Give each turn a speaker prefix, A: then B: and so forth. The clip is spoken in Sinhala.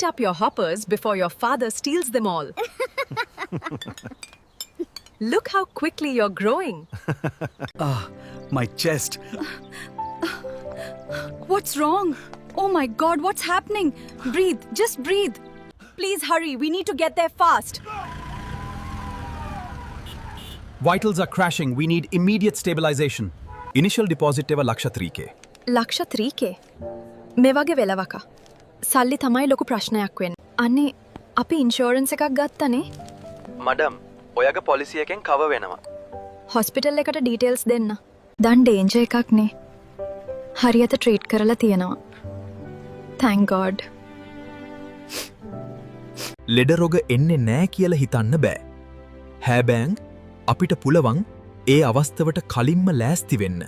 A: Eat up your hoppers before your father steals them all. Look how quickly you're growing.
B: My chest.
C: What's wrong? Oh my god, what's happening? Breathe, just breathe. Please hurry, we need to get there fast.
B: Vitals are crashing. We need immediate stabilization. Initial deposit එව ලක්ෂ 3k.
A: ලක්ෂ 3k. මේ වගේ වෙලවක. සල්ලි තමයි ලොකු ප්‍රශ්නයක් වෙන්නේ. අනේ අපි ඉන්ෂුරන්ස් එකක් ගත්තනේ.
D: මඩම් ඔයගේ පොලිසි එකෙන් කව වෙනවා.
A: හොස්පිටල් එකට ඩීටේල්ස් දෙන්න. දැන් ඩේන්ජර් එකක් නේ. හරියට ට්‍රීට් කරලා තියෙනවා. Thank God.
E: ලෙඩ රෝග එන්නේ නෑ කියලා හිතන්න බෑ. හැබැයි අපිට පුළුවන් ඒ අවස්ථාවට කලින්ම ලෑස්ති වෙන්න.